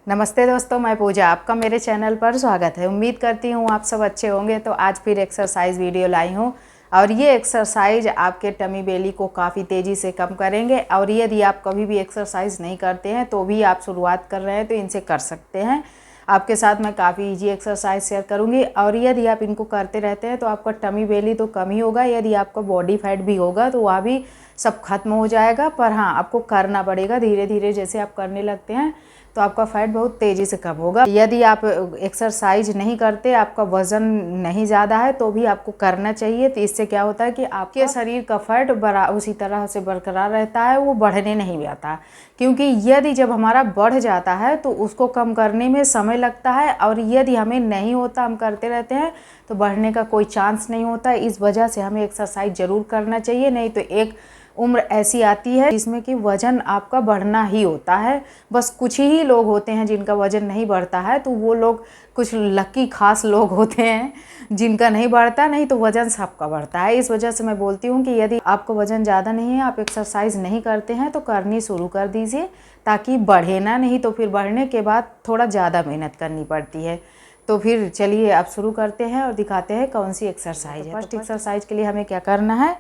नमस्ते दोस्तों, मैं पूजा, आपका मेरे चैनल पर स्वागत है। उम्मीद करती हूँ आप सब अच्छे होंगे। तो आज फिर एक्सरसाइज वीडियो लाई हूँ और ये एक्सरसाइज आपके टमी बेली को काफ़ी तेज़ी से कम करेंगे। और यदि आप कभी भी एक्सरसाइज नहीं करते हैं तो भी आप शुरुआत कर रहे हैं तो इनसे कर सकते हैं। आपके साथ मैं काफ़ी इजी एक्सरसाइज शेयर करूँगी और यदि आप इनको करते रहते हैं तो आपका टमी बेली तो कम ही होगा, यदि आपका बॉडी फैट भी होगा तो वह भी सब खत्म हो जाएगा। पर हाँ, आपको करना पड़ेगा धीरे धीरे। जैसे आप करने लगते हैं तो आपका फैट बहुत तेज़ी से कम होगा। यदि आप एक्सरसाइज नहीं करते, आपका वज़न नहीं ज़्यादा है तो भी आपको करना चाहिए। तो इससे क्या होता है कि आपके शरीर का फैट उसी तरह से बरकरार रहता है, वो बढ़ने नहीं आता। क्योंकि यदि जब हमारा बढ़ जाता है तो उसको कम करने में समय लगता है, और यदि हमें नहीं होता, हम करते रहते हैं तो बढ़ने का कोई चांस नहीं होता। इस वजह से हमें एक्सरसाइज ज़रूर करना चाहिए। नहीं तो एक उम्र ऐसी आती है जिसमें कि वज़न आपका बढ़ना ही होता है। बस कुछ ही लोग होते हैं जिनका वज़न नहीं बढ़ता है, तो वो लोग कुछ लकी खास लोग होते हैं जिनका नहीं बढ़ता, नहीं तो वज़न सबका बढ़ता है। इस वजह से मैं बोलती हूँ कि यदि आपको वज़न ज़्यादा नहीं है, आप एक्सरसाइज नहीं करते हैं तो करनी शुरू कर दीजिए ताकि बढ़े ना। नहीं तो फिर बढ़ने के बाद थोड़ा ज़्यादा मेहनत करनी पड़ती है। तो फिर चलिए आप शुरू करते हैं और दिखाते हैं कौन सी एक्सरसाइज है। फर्स्ट एक्सरसाइज के लिए हमें क्या करना है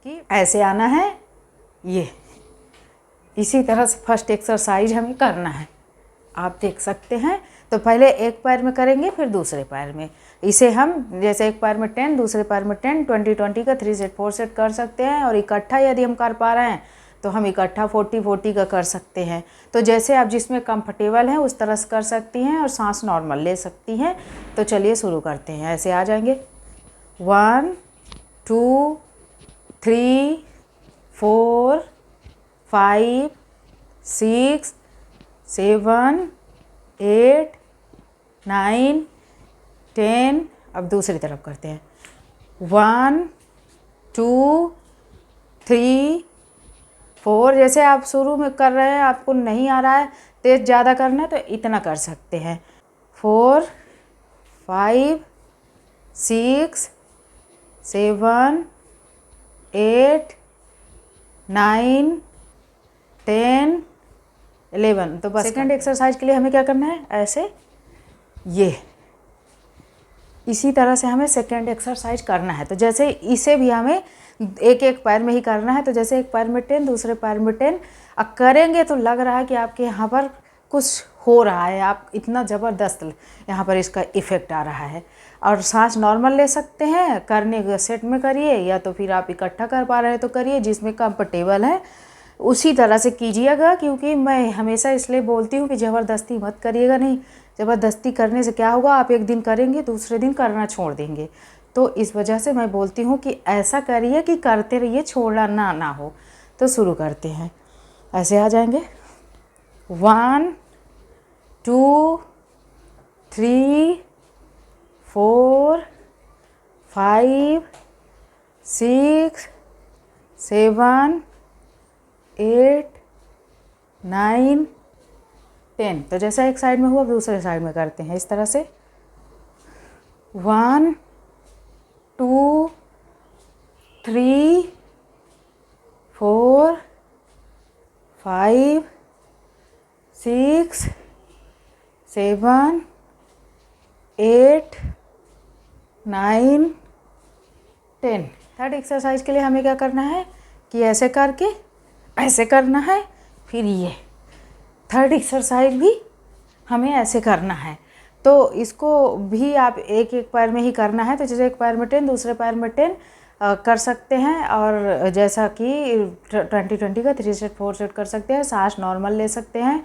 कि ऐसे आना है, ये इसी तरह से फर्स्ट एक्सरसाइज हमें करना है। आप देख सकते हैं। तो पहले एक पैर में करेंगे, फिर दूसरे पैर में। इसे हम जैसे एक पैर में 10, दूसरे पैर में 10, 20-20 का 3 सेट 4 सेट कर सकते हैं। और इकट्ठा यदि हम कर पा रहे हैं तो हम इकट्ठा 40-40 का कर सकते हैं। तो जैसे आप जिसमें कंफर्टेबल हैं उस तरह से कर सकती हैं और सांस नॉर्मल ले सकती हैं। तो चलिए शुरू करते हैं। ऐसे आ जाएंगे 1 2 3 4 5 6 7 8 9 10। अब दूसरी तरफ करते हैं 1 2 3 4। जैसे आप शुरू में कर रहे हैं, आपको नहीं आ रहा है, तेज ज़्यादा करना है तो इतना कर सकते हैं। 4 5 6 7 8 9 10 11। तो बस सेकंड एक्सरसाइज के लिए हमें क्या करना है, ऐसे ये इसी तरह से हमें सेकंड एक्सरसाइज करना है। तो जैसे इसे भी हमें एक एक पैर में ही करना है। तो जैसे एक पैर में 10, दूसरे पैर में 10। अब करेंगे तो लग रहा है कि आपके यहाँ पर कुछ हो रहा है, आप इतना ज़बरदस्त यहाँ पर इसका इफ़ेक्ट आ रहा है। और सांस नॉर्मल ले सकते हैं, करने के सेट में करिए, या तो फिर आप इकट्ठा कर पा रहे हैं तो करिए, जिसमें कंफर्टेबल है उसी तरह से कीजिएगा। क्योंकि मैं हमेशा इसलिए बोलती हूँ कि ज़बरदस्ती मत करिएगा। नहीं, ज़बरदस्ती करने से क्या होगा, आप एक दिन करेंगे, दूसरे दिन करना छोड़ देंगे। तो इस वजह से मैं बोलती हूँ कि ऐसा करिए कि करते रहिए, छोड़ना ना हो। तो शुरू करते हैं। ऐसे आ जाएंगे 1 2 3 4 5 6 7 8 9 10। तो जैसा एक साइड में हुआ दूसरे साइड में करते हैं इस तरह से 1 2 3 4 5 6 7 8 9 10। थर्ड एक्सरसाइज के लिए हमें क्या करना है कि ऐसे करके ऐसे करना है, फिर ये थर्ड एक्सरसाइज भी हमें ऐसे करना है। तो इसको भी आप एक एक पैर में ही करना है। तो जैसे एक पैर में 10, दूसरे पैर में 10 कर सकते हैं। और जैसा कि 20-20 का 3 सेट 4 सेट कर सकते हैं। सांस नॉर्मल ले सकते हैं।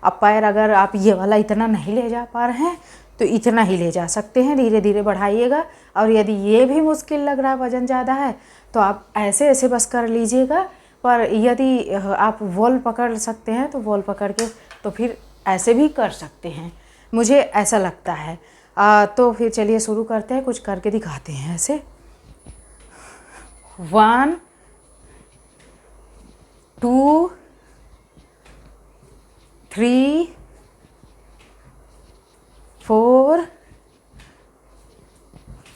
अब पैर अगर आप ये वाला इतना नहीं ले जा पा रहे हैं तो इतना ही ले जा सकते हैं, धीरे धीरे बढ़ाइएगा। और यदि ये भी मुश्किल लग रहा है, वज़न ज़्यादा है, तो आप ऐसे ऐसे बस कर लीजिएगा। पर यदि आप वॉल पकड़ सकते हैं तो वॉल पकड़ के तो फिर ऐसे भी कर सकते हैं, मुझे ऐसा लगता है। तो फिर चलिए शुरू करते हैं, कुछ करके दिखाते हैं। ऐसे 1 2 3 4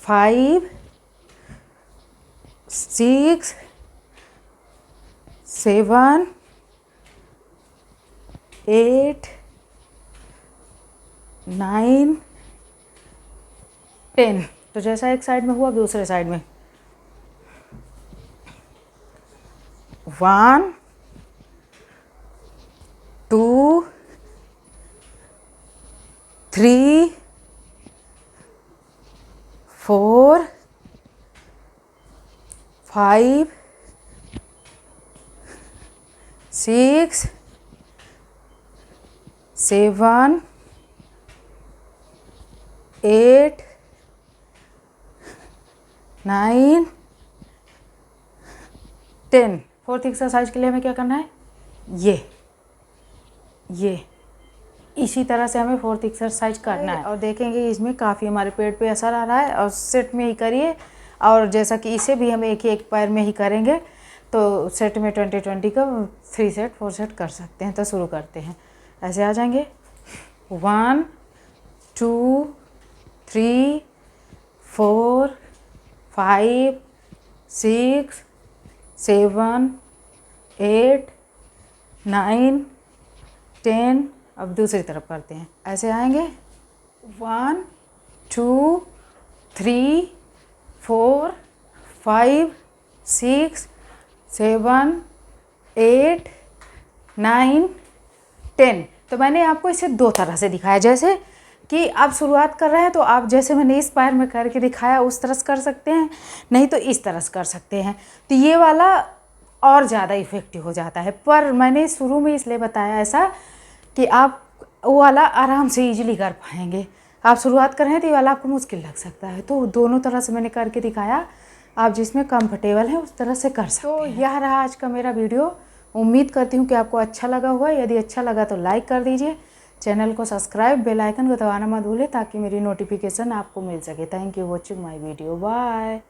5 6 7 8 9 10। तो जैसा एक साइड में हुआ दूसरे साइड में 1 2 3 4 5 6 7 8 9 10। फोर्थ एक्सरसाइज के लिए हमें क्या करना है, ये इसी तरह से हमें फोर्थ एक्सरसाइज करना है। और देखेंगे इसमें काफ़ी हमारे पेट पे असर आ रहा है। और सेट में ही करिए, और जैसा कि इसे भी हम एक ही एक पैर में ही करेंगे तो सेट में 20-20 का 3 सेट 4 सेट कर सकते हैं। तो शुरू करते हैं, ऐसे आ जाएंगे 1 2 3 4 5 6 7 8 9 10। अब दूसरी तरफ करते हैं, ऐसे आएंगे 1 2 3 4 5 6 7 8 9 10। तो मैंने आपको इसे दो तरह से दिखाया, जैसे कि आप शुरुआत कर रहे हैं तो आप जैसे मैंने इस पैर में करके दिखाया उस तरह से कर सकते हैं, नहीं तो इस तरह से कर सकते हैं। तो ये वाला और ज़्यादा इफ़ेक्टिव हो जाता है। पर मैंने शुरू में इसलिए बताया ऐसा कि आप वो वाला आराम से इजीली कर पाएंगे। आप शुरुआत कर रहे हैं तो ये वाला आपको मुश्किल लग सकता है। तो दोनों तरह से मैंने करके दिखाया, आप जिसमें कंफर्टेबल हैं उस तरह से कर सकते हैं। तो यह रहा आज का मेरा वीडियो। उम्मीद करती हूँ कि आपको अच्छा लगा होगा। यदि अच्छा लगा तो लाइक कर दीजिए, चैनल को सब्सक्राइब, बेल आइकन को दबाना मत भूलें ताकि मेरी नोटिफिकेशन आपको मिल सके। Thank you watching my video. Bye.